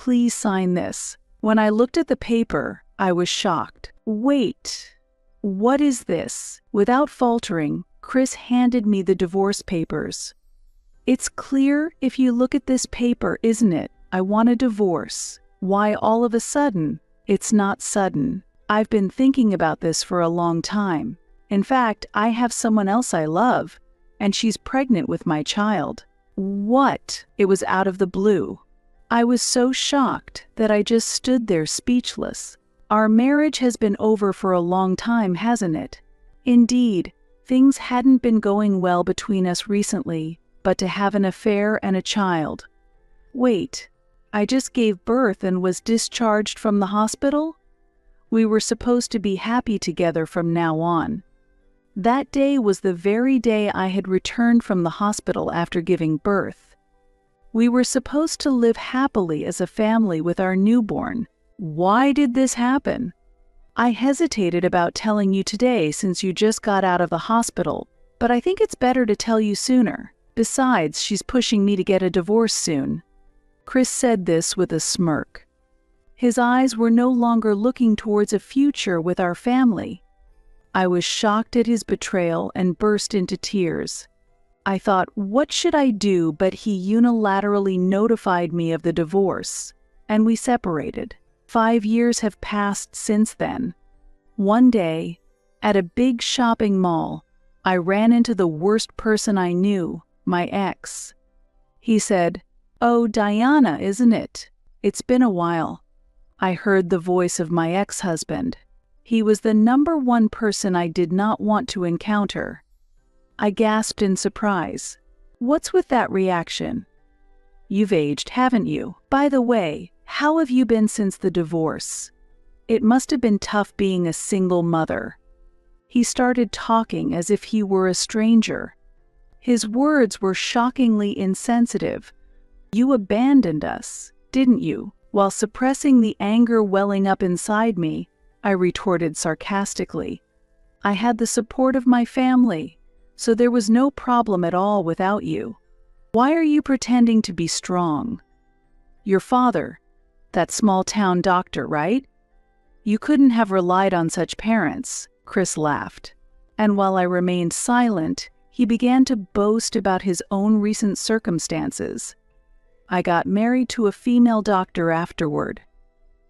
please sign this?" When I looked at the paper, I was shocked. "Wait, what is this?" Without faltering, Chris handed me the divorce papers. "It's clear if you look at this paper, isn't it? I want a divorce. Why all of a sudden?" "It's not sudden. I've been thinking about this for a long time. In fact, I have someone else I love, and she's pregnant with my child." "What?" It was out of the blue. I was so shocked that I just stood there speechless. "Our marriage has been over for a long time, hasn't it?" Indeed, things hadn't been going well between us recently, but to have an affair and a child. "Wait, I just gave birth and was discharged from the hospital? We were supposed to be happy together from now on." That day was the very day I had returned from the hospital after giving birth. We were supposed to live happily as a family with our newborn. Why did this happen? I hesitated about telling you today since you just got out of the hospital, but I think it's better to tell you sooner. Besides, she's pushing me to get a divorce soon. Chris said this with a smirk. His eyes were no longer looking towards a future with our family. I was shocked at his betrayal and burst into tears. I thought, what should I do? But he unilaterally notified me of the divorce, and we separated. 5 years have passed since then. One day, at a big shopping mall, I ran into the worst person I knew, my ex. He said, "Oh, Diana, isn't it? It's been a while." I heard the voice of my ex-husband. He was the number one person I did not want to encounter. I gasped in surprise. "What's with that reaction?" "You've aged, haven't you? By the way, how have you been since the divorce? It must have been tough being a single mother." He started talking as if he were a stranger. His words were shockingly insensitive. "You abandoned us, didn't you?" While suppressing the anger welling up inside me, I retorted sarcastically. "I had the support of my family, so there was no problem at all without you. Why are you pretending to be strong? Your father, that small-town doctor, right? You couldn't have relied on such parents," Chris laughed. And while I remained silent, he began to boast about his own recent circumstances. "I got married to a female doctor afterward.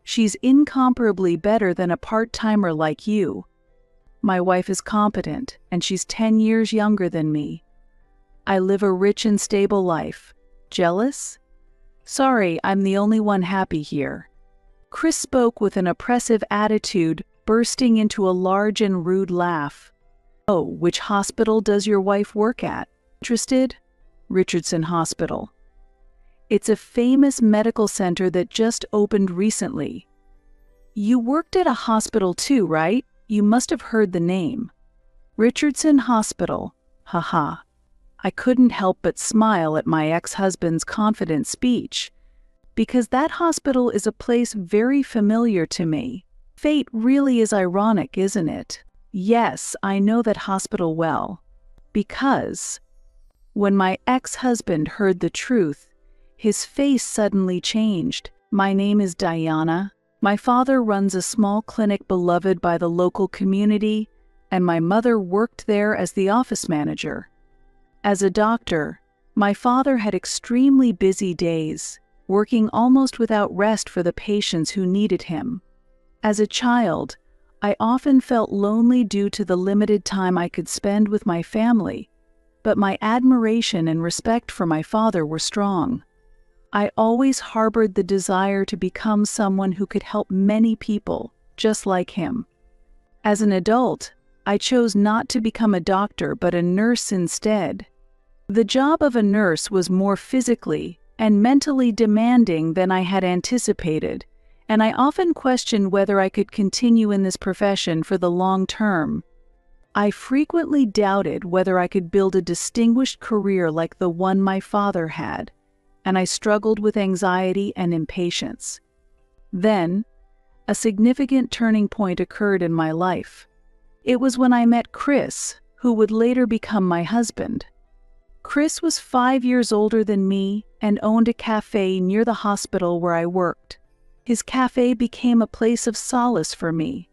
She's incomparably better than a part-timer like you. My wife is competent, and she's 10 years younger than me. I live a rich and stable life. Jealous? Sorry, I'm the only one happy here." Chris spoke with an oppressive attitude, bursting into a large and rude laugh. "Oh, which hospital does your wife work at? Interested? Richardson Hospital. It's a famous medical center that just opened recently. You worked at a hospital too, right? You must have heard the name. Richardson Hospital. Haha." I couldn't help but smile at my ex-husband's confident speech, because that hospital is a place very familiar to me. Fate really is ironic, isn't it? Yes, I know that hospital well, because when my ex-husband heard the truth, his face suddenly changed. "My name is Diana. My father runs a small clinic beloved by the local community, and my mother worked there as the office manager. As a doctor, my father had extremely busy days, working almost without rest for the patients who needed him. As a child, I often felt lonely due to the limited time I could spend with my family, but my admiration and respect for my father were strong. I always harbored the desire to become someone who could help many people, just like him. As an adult, I chose not to become a doctor but a nurse instead. The job of a nurse was more physically and mentally demanding than I had anticipated, and I often questioned whether I could continue in this profession for the long term. I frequently doubted whether I could build a distinguished career like the one my father had, and I struggled with anxiety and impatience. Then, a significant turning point occurred in my life. It was when I met Chris, who would later become my husband. Chris was 5 years older than me, and owned a cafe near the hospital where I worked. His cafe became a place of solace for me,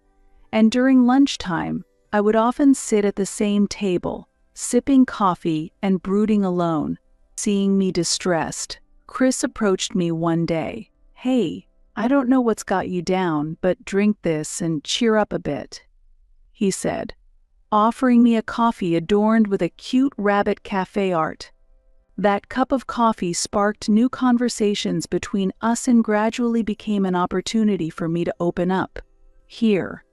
and during lunchtime, I would often sit at the same table, sipping coffee and brooding alone. Seeing me distressed, Chris approached me one day. "Hey, I don't know what's got you down, but drink this and cheer up a bit," he said, offering me a coffee adorned with a cute rabbit cafe art. That cup of coffee sparked new conversations between us and gradually became an opportunity for me to open up. "Here,"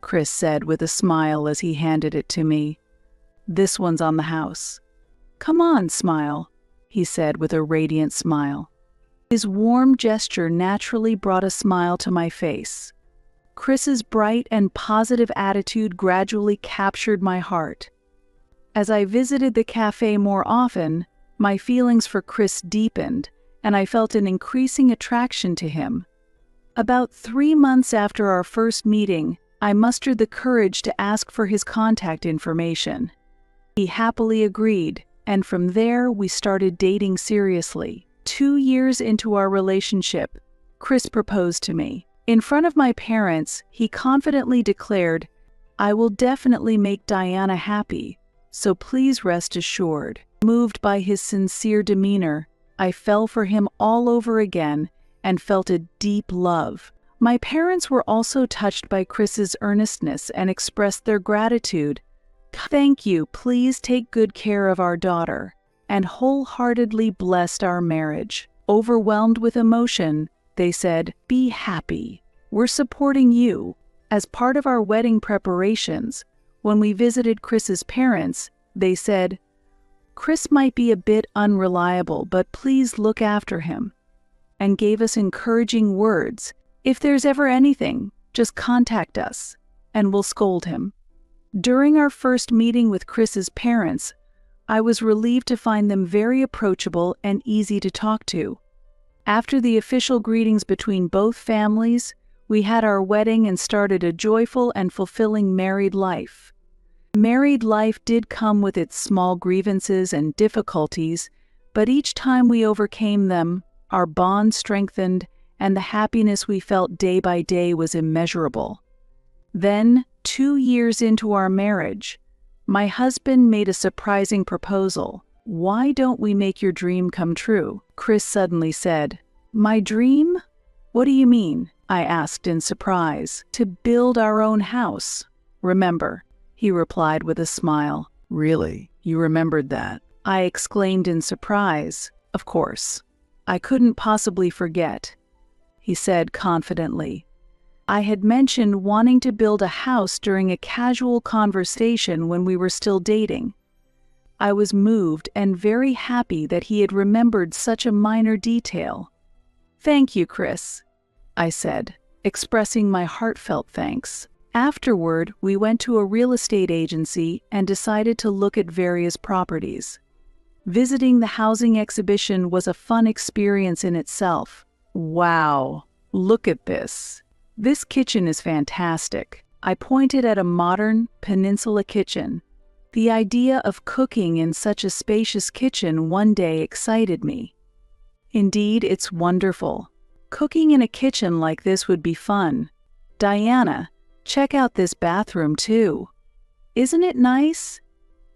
Chris said with a smile as he handed it to me. "This one's on the house." "Come on, smile," he said with a radiant smile. His warm gesture naturally brought a smile to my face. Chris's bright and positive attitude gradually captured my heart. As I visited the cafe more often, my feelings for Chris deepened, and I felt an increasing attraction to him. About 3 months after our first meeting, I mustered the courage to ask for his contact information. He happily agreed, and from there we started dating seriously. 2 years into our relationship, Chris proposed to me. In front of my parents, he confidently declared, "I will definitely make Diana happy, so please rest assured." Moved by his sincere demeanor, I fell for him all over again and felt a deep love. My parents were also touched by Chris's earnestness and expressed their gratitude. "Thank you, please take good care of our daughter," and wholeheartedly blessed our marriage. Overwhelmed with emotion, they said, "Be happy. We're supporting you." As part of our wedding preparations, when we visited Chris's parents, they said, "Chris might be a bit unreliable, but please look after him," and gave us encouraging words. "If there's ever anything, just contact us, and we'll scold him." During our first meeting with Chris's parents, I was relieved to find them very approachable and easy to talk to. After the official greetings between both families, we had our wedding and started a joyful and fulfilling married life. Married life did come with its small grievances and difficulties, but each time we overcame them, our bond strengthened, and the happiness we felt day by day was immeasurable. Then, 2 years into our marriage, my husband made a surprising proposal. "Why don't we make your dream come true?" Chris suddenly said. "My dream? What do you mean?" I asked in surprise. "To build our own house, remember," he replied with a smile. "Really? You remembered that?" I exclaimed in surprise. "Of course. I couldn't possibly forget," he said confidently. I had mentioned wanting to build a house during a casual conversation when we were still dating. I was moved and very happy that he had remembered such a minor detail. "Thank you, Chris," I said, expressing my heartfelt thanks. Afterward, we went to a real estate agency and decided to look at various properties. Visiting the housing exhibition was a fun experience in itself. "Wow, look at this. This kitchen is fantastic." I pointed at a modern peninsula kitchen. The idea of cooking in such a spacious kitchen one day excited me. "Indeed, it's wonderful. Cooking in a kitchen like this would be fun. Diana, check out this bathroom too. Isn't it nice?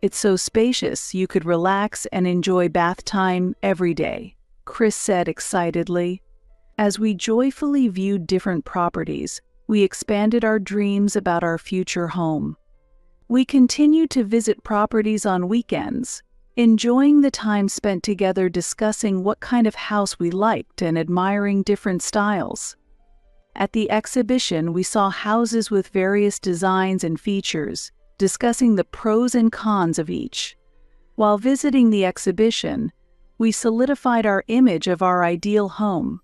It's so spacious you could relax and enjoy bath time every day," Chris said excitedly. As we joyfully viewed different properties, we expanded our dreams about our future home. We continued to visit properties on weekends, enjoying the time spent together discussing what kind of house we liked and admiring different styles. At the exhibition, we saw houses with various designs and features, discussing the pros and cons of each. While visiting the exhibition, we solidified our image of our ideal home.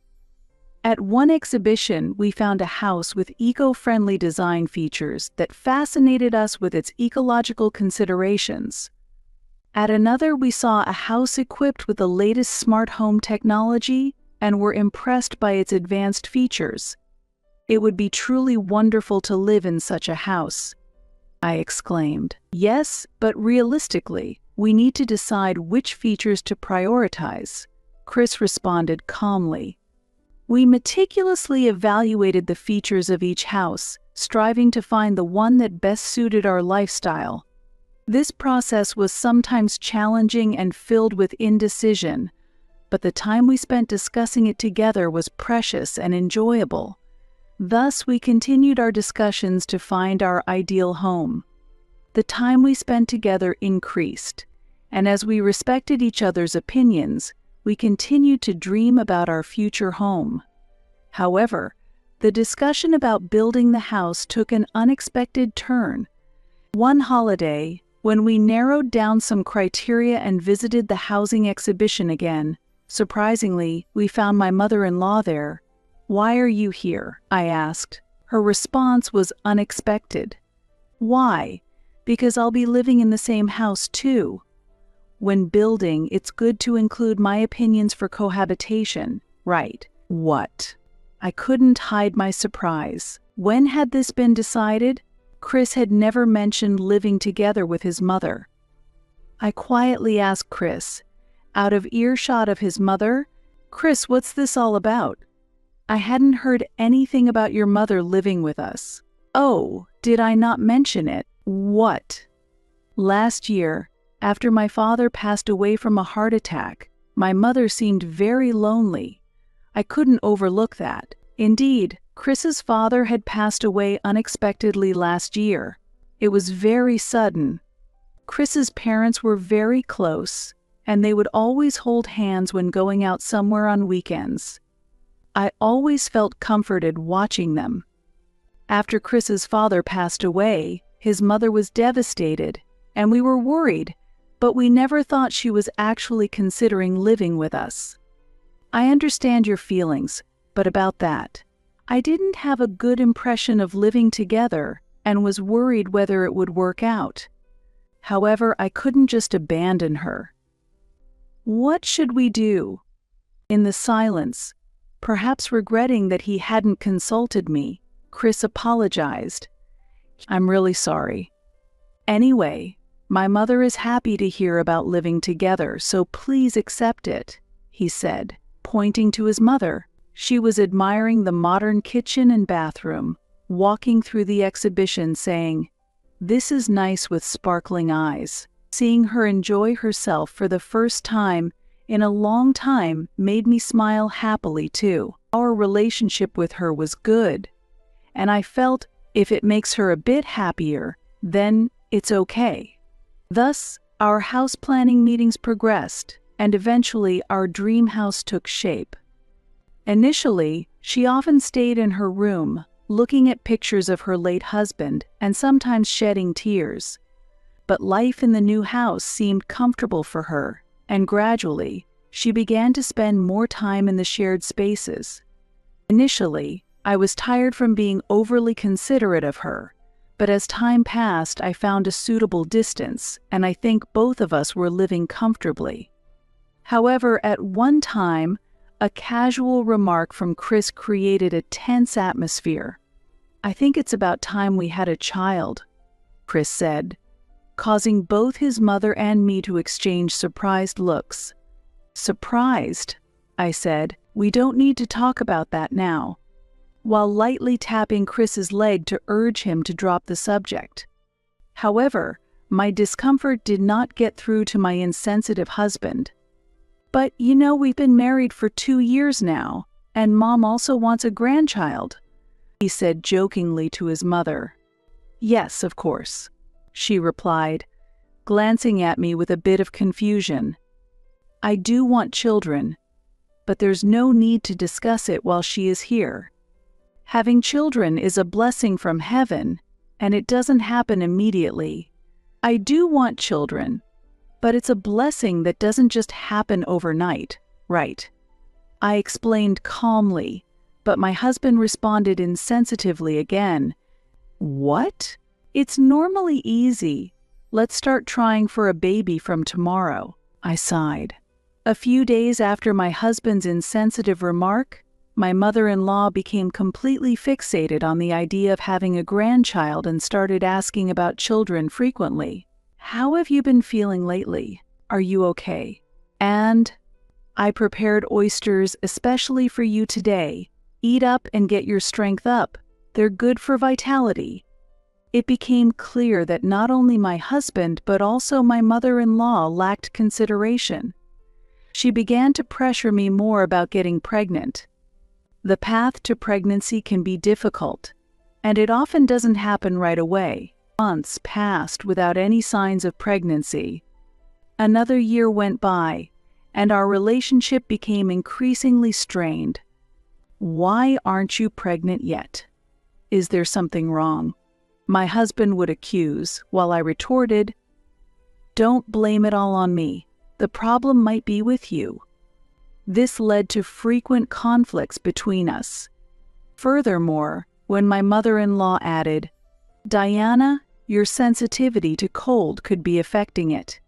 At one exhibition, we found a house with eco-friendly design features that fascinated us with its ecological considerations. At another, we saw a house equipped with the latest smart home technology and were impressed by its advanced features. "It would be truly wonderful to live in such a house," I exclaimed. "Yes, but realistically, we need to decide which features to prioritize," Chris responded calmly. We meticulously evaluated the features of each house, striving to find the one that best suited our lifestyle. This process was sometimes challenging and filled with indecision, but the time we spent discussing it together was precious and enjoyable. Thus, we continued our discussions to find our ideal home. The time we spent together increased, and as we respected each other's opinions, we continued to dream about our future home. However, the discussion about building the house took an unexpected turn. One holiday, when we narrowed down some criteria and visited the housing exhibition again, surprisingly, we found my mother-in-law there. "Why are you here?" I asked. Her response was unexpected. "Why? Because I'll be living in the same house too. When building, it's good to include my opinions for cohabitation, right?" What? I couldn't hide my surprise. When had this been decided? Chris had never mentioned living together with his mother. I quietly asked Chris, out of earshot of his mother, "Chris, what's this all about? I hadn't heard anything about your mother living with us." "Oh, did I not mention it?" "What?" "Last year, after my father passed away from a heart attack, my mother seemed very lonely. I couldn't overlook that. Indeed, Chris's father had passed away unexpectedly last year. It was very sudden. Chris's parents were very close, and they would always hold hands when going out somewhere on weekends. I always felt comforted watching them. After Chris's father passed away, his mother was devastated, and we were worried, but we never thought she was actually considering living with us. I understand your feelings, but about that, I didn't have a good impression of living together and was worried whether it would work out. However, I couldn't just abandon her. What should we do? In the silence, perhaps regretting that he hadn't consulted me, Chris apologized. "I'm really sorry. Anyway, my mother is happy to hear about living together, so please accept it," he said, pointing to his mother. She was admiring the modern kitchen and bathroom, walking through the exhibition saying, "This is nice," with sparkling eyes. Seeing her enjoy herself for the first time in a long time made me smile happily too. Our relationship with her was good, and I felt if it makes her a bit happier, then it's okay. Thus, our house planning meetings progressed, and eventually our dream house took shape. Initially, she often stayed in her room, looking at pictures of her late husband and sometimes shedding tears. But life in the new house seemed comfortable for her, and gradually, she began to spend more time in the shared spaces. Initially, I was tired from being overly considerate of her, but as time passed, I found a suitable distance, and I think both of us were living comfortably. However, at one time, a casual remark from Chris created a tense atmosphere. "I think it's about time we had a child," Chris said, causing both his mother and me to exchange surprised looks. "Surprised?" I said. "We don't need to talk about that now," while lightly tapping Chris's leg to urge him to drop the subject. However, my discomfort did not get through to my insensitive husband. "But you know, we've been married for 2 years now, and Mom also wants a grandchild," he said jokingly to his mother. "Yes, of course," she replied, glancing at me with a bit of confusion. "I do want children, but there's no need to discuss it while she is here. Having children is a blessing from heaven, and it doesn't happen immediately. I do want children, but it's a blessing that doesn't just happen overnight, right?" I explained calmly, but my husband responded insensitively again. "What? It's normally easy. Let's start trying for a baby from tomorrow," I sighed. A few days after my husband's insensitive remark, my mother-in-law became completely fixated on the idea of having a grandchild and started asking about children frequently. "How have you been feeling lately? Are you okay?" And I prepared oysters especially for you today. Eat up and get your strength up. They're good for vitality." It became clear that not only my husband but also my mother-in-law lacked consideration. She began to pressure me more about getting pregnant. The path to pregnancy can be difficult, and it often doesn't happen right away. Months passed without any signs of pregnancy. Another year went by, and our relationship became increasingly strained. "Why aren't you pregnant yet? Is there something wrong?" my husband would accuse, while I retorted, "Don't blame it all on me. The problem might be with you." This led to frequent conflicts between us. Furthermore, when my mother-in-law added, "Diana, your sensitivity to cold could be affecting it.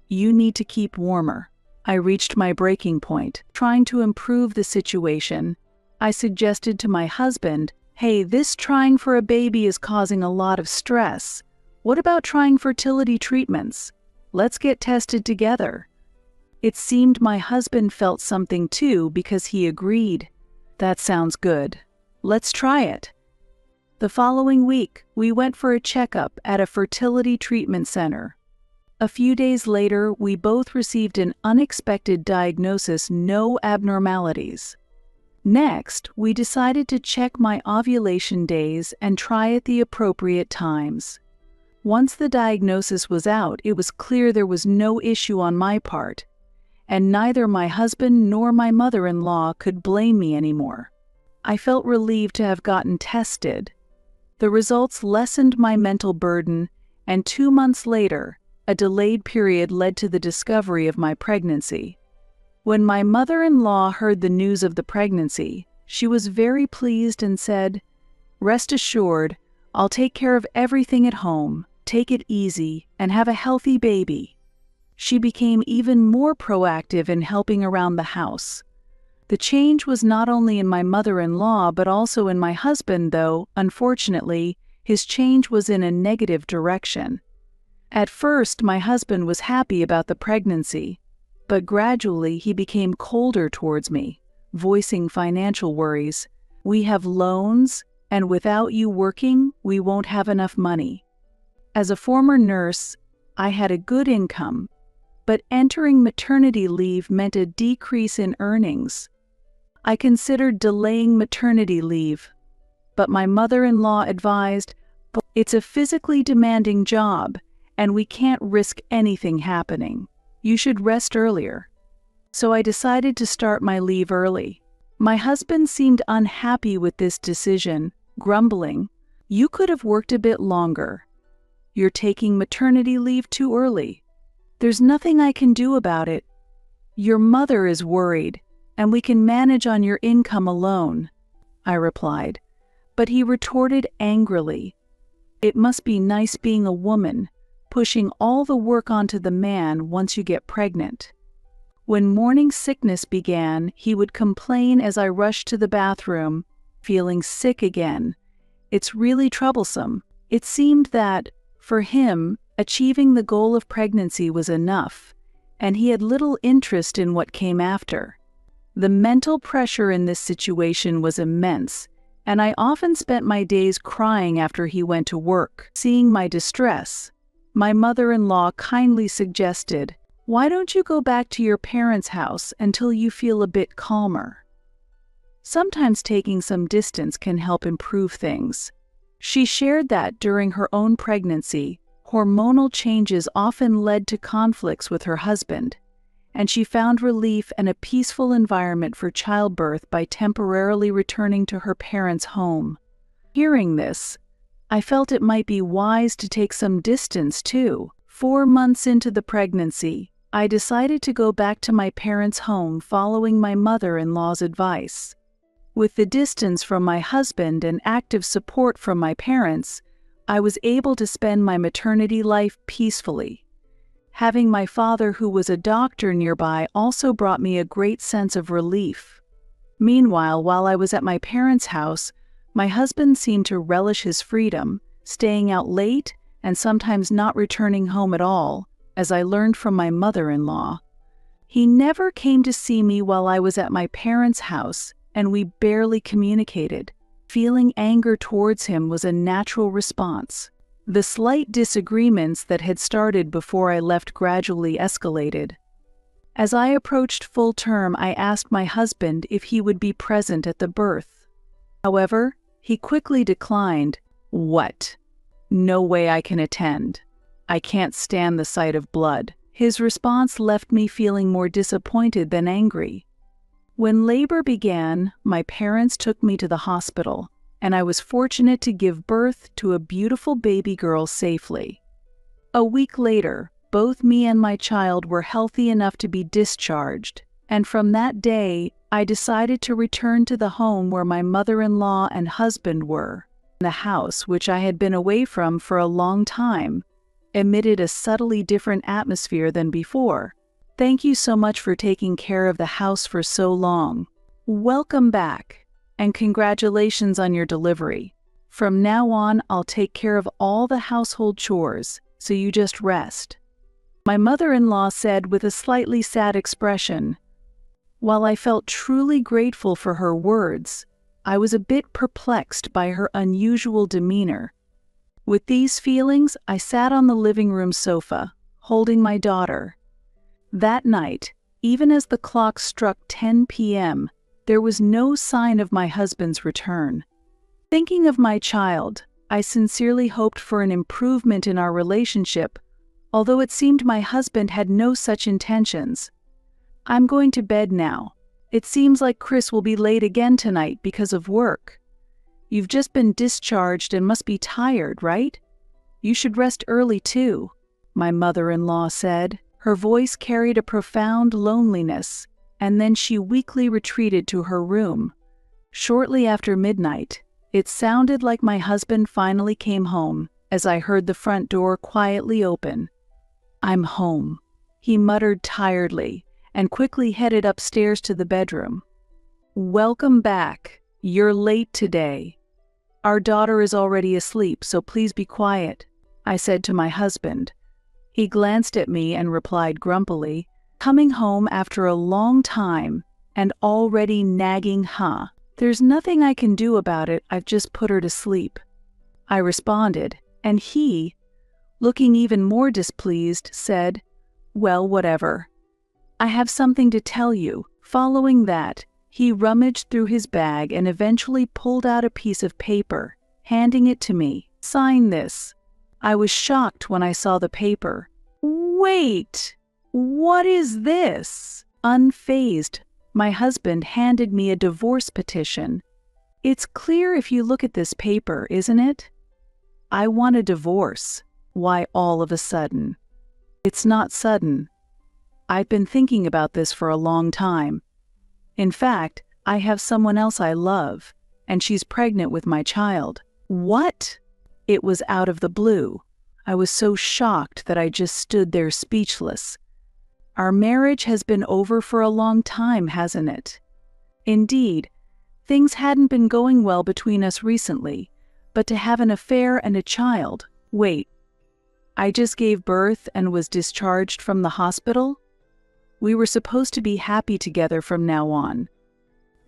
You need to keep warmer," I reached my breaking point. Trying to improve the situation, I suggested to my husband, "Hey, this trying for a baby is causing a lot of stress. What about trying fertility treatments? Let's get tested together." It seemed my husband felt something too because he agreed. "That sounds good. Let's try it." The following week, we went for a checkup at a fertility treatment center. A few days later, we both received an unexpected diagnosis: no abnormalities. Next, we decided to check my ovulation days and try at the appropriate times. Once the diagnosis was out, it was clear there was no issue on my part, and neither my husband nor my mother-in-law could blame me anymore. I felt relieved to have gotten tested. The results lessened my mental burden, and 2 months later, a delayed period led to the discovery of my pregnancy. When my mother-in-law heard the news of the pregnancy, she was very pleased and said, "Rest assured, I'll take care of everything at home. Take it easy and have a healthy baby." She became even more proactive in helping around the house. The change was not only in my mother-in-law but also in my husband, though, unfortunately, his change was in a negative direction. At first, my husband was happy about the pregnancy, but gradually he became colder towards me, voicing financial worries. "We have loans, and without you working, we won't have enough money." As a former nurse, I had a good income, but entering maternity leave meant a decrease in earnings. I considered delaying maternity leave, but my mother-in-law advised, "It's a physically demanding job, and we can't risk anything happening. You should rest earlier." So I decided to start my leave early. My husband seemed unhappy with this decision, grumbling, "You could have worked a bit longer. You're taking maternity leave too early. There's nothing I can do about it. Your mother is worried, and we can manage on your income alone," I replied. But he retorted angrily, "It must be nice being a woman, pushing all the work onto the man once you get pregnant." When morning sickness began, he would complain as I rushed to the bathroom, feeling sick again. It's really troublesome. It seemed that, for him, achieving the goal of pregnancy was enough, and he had little interest in what came after. The mental pressure in this situation was immense, and I often spent my days crying after he went to work. Seeing my distress, my mother-in-law kindly suggested, "Why don't you go back to your parents' house until you feel a bit calmer? Sometimes taking some distance can help improve things." She shared that during her own pregnancy, hormonal changes often led to conflicts with her husband, and she found relief and a peaceful environment for childbirth by temporarily returning to her parents' home. Hearing this, I felt it might be wise to take some distance too. 4 months into the pregnancy, I decided to go back to my parents' home following my mother-in-law's advice. With the distance from my husband and active support from my parents, I was able to spend my maternity life peacefully. Having my father, who was a doctor, nearby also brought me a great sense of relief. Meanwhile, while I was at my parents' house, my husband seemed to relish his freedom, staying out late and sometimes not returning home at all, as I learned from my mother-in-law. He never came to see me while I was at my parents' house, and we barely communicated. Feeling anger towards him was a natural response. The slight disagreements that had started before I left gradually escalated. As I approached full term, I asked my husband if he would be present at the birth. However, he quickly declined. "What? No way I can attend. I can't stand the sight of blood." His response left me feeling more disappointed than angry. When labor began, my parents took me to the hospital, and I was fortunate to give birth to a beautiful baby girl safely. A week later, both me and my child were healthy enough to be discharged, and from that day, I decided to return to the home where my mother-in-law and husband were. The house, which I had been away from for a long time, emitted a subtly different atmosphere than before. Thank you so much for taking care of the house for so long. Welcome back, and congratulations on your delivery. From now on, I'll take care of all the household chores, so you just rest," my mother-in-law said with a slightly sad expression. While I felt truly grateful for her words, I was a bit perplexed by her unusual demeanor. With these feelings, I sat on the living room sofa, holding my daughter. That night, even as the clock struck 10 p.m., there was no sign of my husband's return. Thinking of my child, I sincerely hoped for an improvement in our relationship, although it seemed my husband had no such intentions. "I'm going to bed now. It seems like Chris will be late again tonight because of work. You've just been discharged and must be tired, right? You should rest early too," my mother-in-law said. Her voice carried a profound loneliness, and then she weakly retreated to her room. Shortly after midnight, it sounded like my husband finally came home, as I heard the front door quietly open. "I'm home," he muttered tiredly, and quickly headed upstairs to the bedroom. "Welcome back. You're late today. Our daughter is already asleep, so please be quiet," I said to my husband. He glanced at me and replied grumpily, "Coming home after a long time and already nagging, huh? There's nothing I can do about it, I've just put her to sleep," I responded, and he, looking even more displeased, said, "Well, whatever. I have something to tell you." Following that, he rummaged through his bag and eventually pulled out a piece of paper, handing it to me. "Sign this." I was shocked when I saw the paper. "Wait, what is this?" Unfazed, my husband handed me a divorce petition. "It's clear if you look at this paper, isn't it? I want a divorce. Why all of a sudden?" "It's not sudden. I've been thinking about this for a long time. In fact, I have someone else I love, and she's pregnant with my child." "What?" It was out of the blue. I was so shocked that I just stood there speechless. Our marriage has been over for a long time, hasn't it? Indeed, things hadn't been going well between us recently, but to have an affair and a child— Wait, I just gave birth and was discharged from the hospital? We were supposed to be happy together from now on.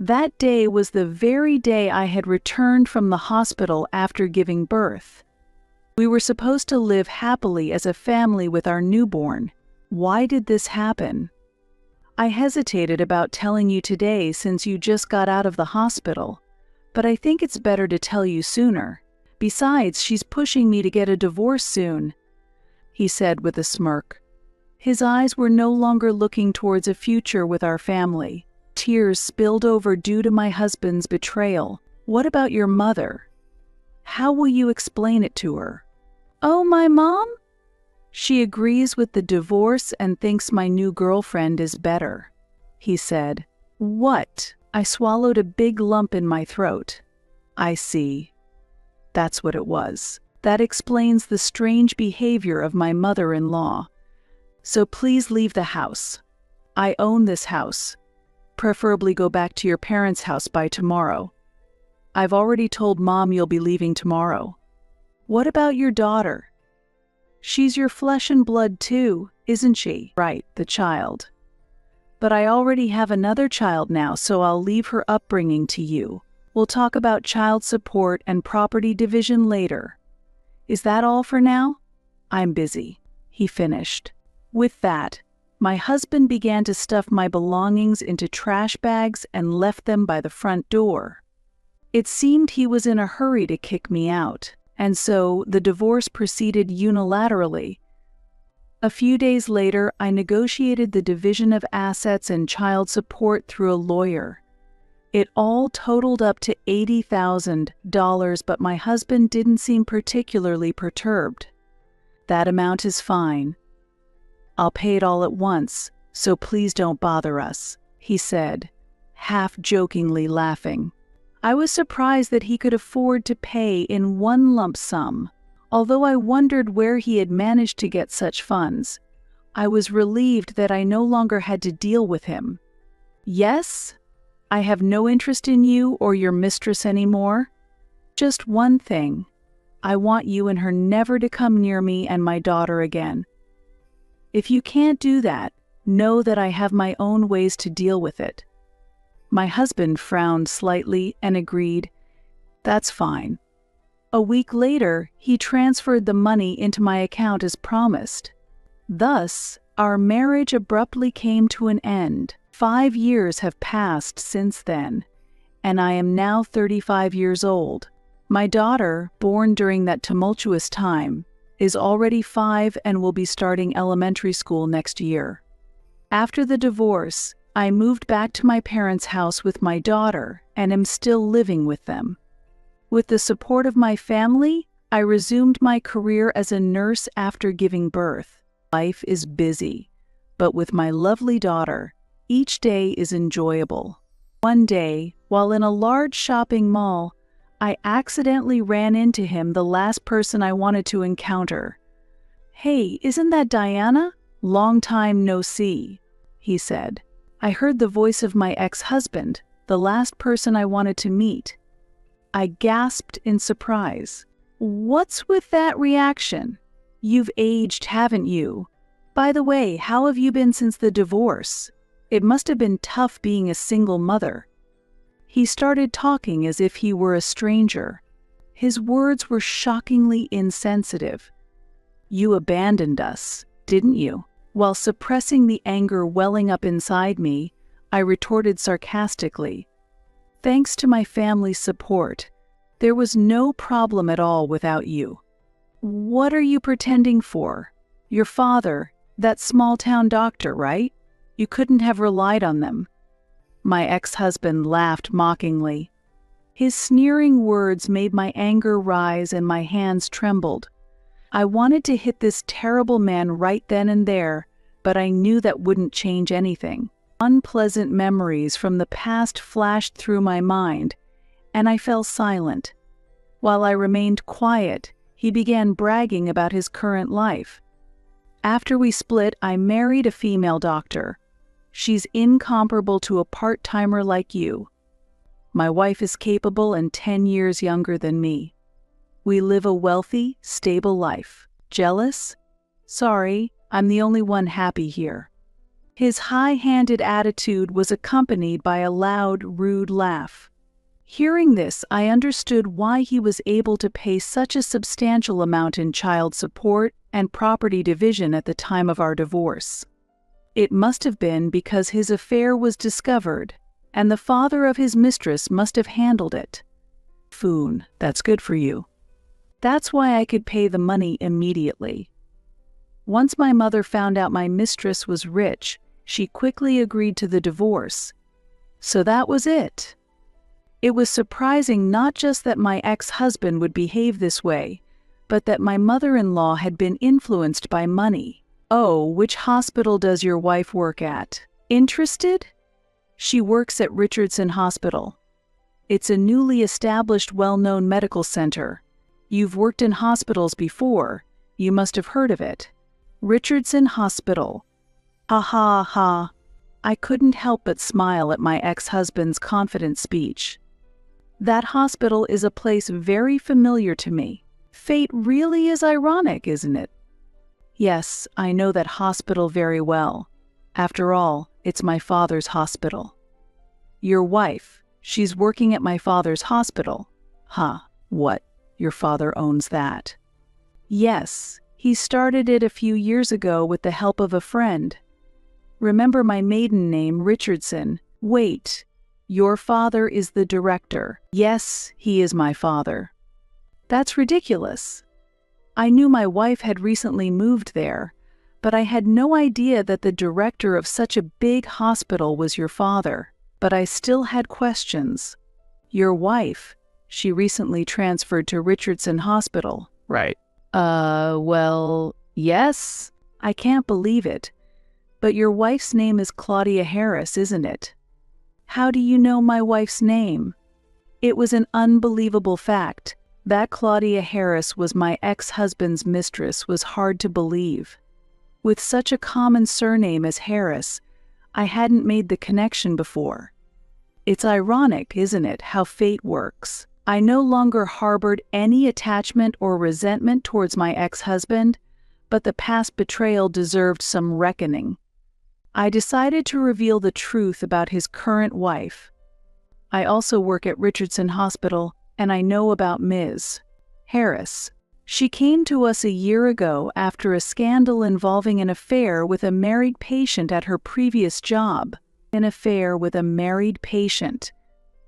That day was the very day I had returned from the hospital after giving birth. We were supposed to live happily as a family with our newborn. Why did this happen? I hesitated about telling you today since you just got out of the hospital, but I think it's better to tell you sooner. Besides, she's pushing me to get a divorce soon," he said with a smirk. His eyes were no longer looking towards a future with our family. Tears spilled over due to my husband's betrayal. "What about your mother? How will you explain it to her?" "Oh, my mom? She agrees with the divorce and thinks my new girlfriend is better," he said. "What?" I swallowed a big lump in my throat. "I see. That's what it was. That explains the strange behavior of my mother-in-law. So please leave the house. I own this house. Preferably go back to your parents' house by tomorrow. I've already told Mom you'll be leaving tomorrow." "What about your daughter? She's your flesh and blood too, isn't she?" "Right, the child. But I already have another child now, so I'll leave her upbringing to you. We'll talk about child support and property division later. Is that all for now? I'm busy," he finished. With that, my husband began to stuff my belongings into trash bags and left them by the front door. It seemed he was in a hurry to kick me out, and so the divorce proceeded unilaterally. A few days later, I negotiated the division of assets and child support through a lawyer. It all totaled up to $80,000, but my husband didn't seem particularly perturbed. "That amount is fine. I'll pay it all at once, so please don't bother us," he said, half-jokingly laughing. I was surprised that he could afford to pay in one lump sum. Although I wondered where he had managed to get such funds, I was relieved that I no longer had to deal with him. "Yes? I have no interest in you or your mistress anymore. Just one thing. I want you and her never to come near me and my daughter again. If you can't do that, know that I have my own ways to deal with it." My husband frowned slightly and agreed, "That's fine." A week later, he transferred the money into my account as promised. Thus, our marriage abruptly came to an end. 5 years have passed since then, and I am now 35 years old. My daughter, born during that tumultuous time, is already 5 and will be starting elementary school next year. After the divorce, I moved back to my parents' house with my daughter and am still living with them. With the support of my family, I resumed my career as a nurse after giving birth. Life is busy, but with my lovely daughter, each day is enjoyable. One day, while in a large shopping mall, I accidentally ran into him, the last person I wanted to encounter. "Hey, isn't that Diana? Long time no see," he said. I heard the voice of my ex-husband, the last person I wanted to meet. I gasped in surprise. "What's with that reaction? You've aged, haven't you? By the way, how have you been since the divorce? It must have been tough being a single mother." He started talking as if he were a stranger. His words were shockingly insensitive. "You abandoned us, didn't you?" While suppressing the anger welling up inside me, I retorted sarcastically, "Thanks to my family's support, there was no problem at all without you." "What are you pretending for? Your father, that small-town doctor, right? You couldn't have relied on them." My ex-husband laughed mockingly. His sneering words made my anger rise and my hands trembled. I wanted to hit this terrible man right then and there, but I knew that wouldn't change anything. Unpleasant memories from the past flashed through my mind, and I fell silent. While I remained quiet, he began bragging about his current life. "After we split, I married a female doctor. She's incomparable to a part-timer like you. My wife is capable and 10 years younger than me. We live a wealthy, stable life. Jealous? Sorry, I'm the only one happy here." His high-handed attitude was accompanied by a loud, rude laugh. Hearing this, I understood why he was able to pay such a substantial amount in child support and property division at the time of our divorce. It must have been because his affair was discovered, and the father of his mistress must have handled it. Foon, that's good for you. That's why I could pay the money immediately. Once my mother found out my mistress was rich, she quickly agreed to the divorce. So that was it. It was surprising not just that my ex-husband would behave this way, but that my mother-in-law had been influenced by money. "Oh, which hospital does your wife work at? Interested?" "She works at Richardson Hospital. It's a newly established, well-known medical center. You've worked in hospitals before. You must have heard of it. Richardson Hospital." Ha ha ha. I couldn't help but smile at my ex-husband's confident speech. That hospital is a place very familiar to me. Fate really is ironic, isn't it? Yes, I know that hospital very well. After all, It's my father's hospital. Your wife, she's working at my father's hospital. Huh, what? Your father owns that? Yes, he started it a few years ago with the help of a friend. Remember my maiden name, Richardson? Wait, your father is the director. Yes, he is my father. That's ridiculous. I knew my wife had recently moved there, but I had no idea that the director of such a big hospital was your father. But I still had questions. Your wife, she recently transferred to Richardson Hospital. Right. Well, yes. I can't believe it. But your wife's name is Claudia Harris, isn't it? How do you know my wife's name? It was an unbelievable fact. That Claudia Harris was my ex-husband's mistress was hard to believe. With such a common surname as Harris, I hadn't made the connection before. It's ironic, isn't it, how fate works? I no longer harbored any attachment or resentment towards my ex-husband, but the past betrayal deserved some reckoning. I decided to reveal the truth about his current wife. I also work at Richardson Hospital, and I know about Ms. Harris. She came to us a year ago after a scandal involving an affair with a married patient at her previous job. An affair with a married patient.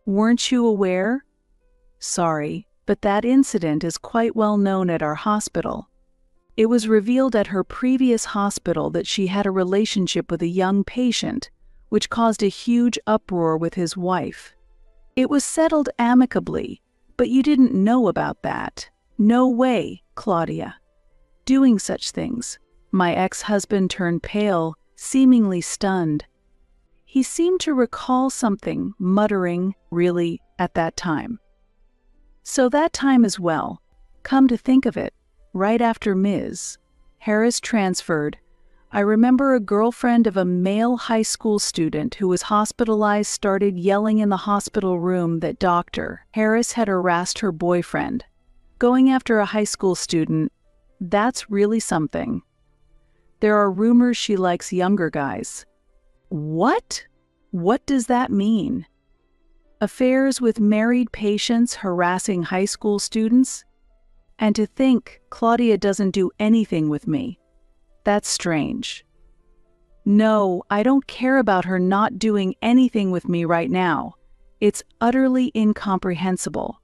Weren't you aware? Sorry, but that incident is quite well known at our hospital. It was revealed at her previous hospital that she had a relationship with a young patient, which caused a huge uproar with his wife. It was settled amicably, but you didn't know about that. No way, Claudia. Doing such things. My ex-husband turned pale, seemingly stunned. He seemed to recall something, muttering, really, at that time. So that time as well, come to think of it, right after Ms. Harris transferred, I remember a girlfriend of a male high school student who was hospitalized started yelling in the hospital room that Dr. Harris had harassed her boyfriend. Going after a high school student, that's really something. There are rumors she likes younger guys. What? What does that mean? Affairs with married patients harassing high school students? And to think Claudia doesn't do anything with me. That's strange. No, I don't care about her not doing anything with me right now. It's utterly incomprehensible.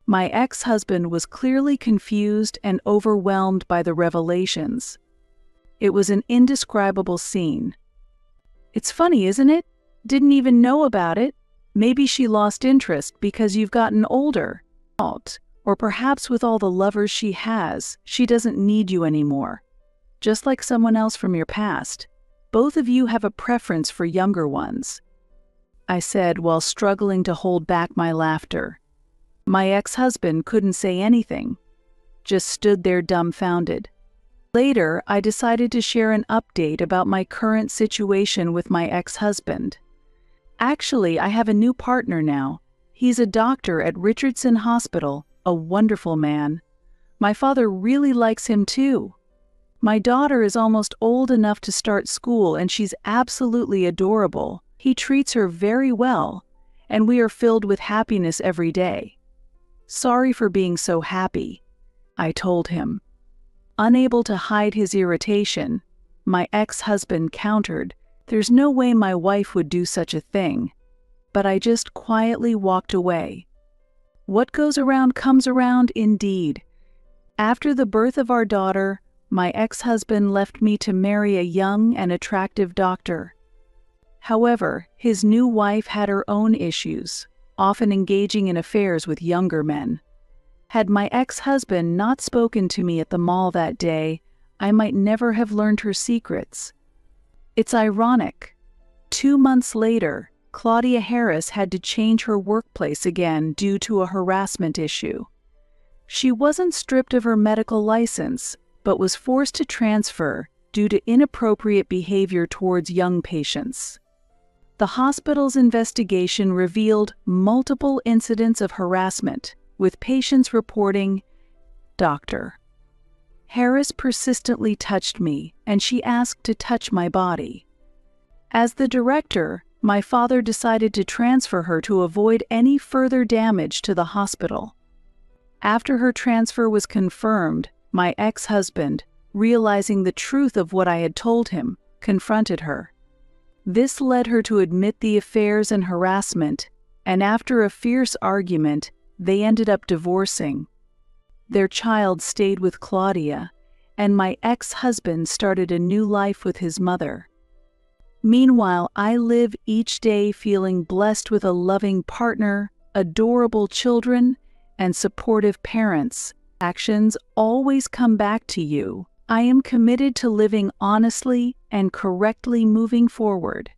My ex-husband was clearly confused and overwhelmed by the revelations. It was an indescribable scene. It's funny, isn't it? Didn't even know about it. Maybe she lost interest because you've gotten older. Or perhaps with all the lovers she has, she doesn't need you anymore. Just like someone else from your past. Both of you have a preference for younger ones. I said while struggling to hold back my laughter. My ex-husband couldn't say anything, just stood there dumbfounded. Later, I decided to share an update about my current situation with my ex-husband. Actually, I have a new partner now. He's a doctor at Richardson Hospital, a wonderful man. My father really likes him too. My daughter is almost old enough to start school and she's absolutely adorable. He treats her very well, and we are filled with happiness every day. Sorry for being so happy, I told him. Unable to hide his irritation, my ex-husband countered, "There's no way my wife would do such a thing." But I just quietly walked away. What goes around comes around indeed. After the birth of our daughter, my ex-husband left me to marry a young and attractive doctor. However, his new wife had her own issues, often engaging in affairs with younger men. Had my ex-husband not spoken to me at the mall that day, I might never have learned her secrets. It's ironic. 2 months later, Claudia Harris had to change her workplace again due to a harassment issue. She wasn't stripped of her medical license, but was forced to transfer due to inappropriate behavior towards young patients. The hospital's investigation revealed multiple incidents of harassment, with patients reporting, "Dr. Harris persistently touched me, and she asked to touch my body." As the director, my father decided to transfer her to avoid any further damage to the hospital. After her transfer was confirmed, my ex-husband, realizing the truth of what I had told him, confronted her. This led her to admit the affairs and harassment, and after a fierce argument, they ended up divorcing. Their child stayed with Claudia, and my ex-husband started a new life with his mother. Meanwhile, I live each day feeling blessed with a loving partner, adorable children, and supportive parents. Actions always come back to you. I am committed to living honestly and correctly moving forward.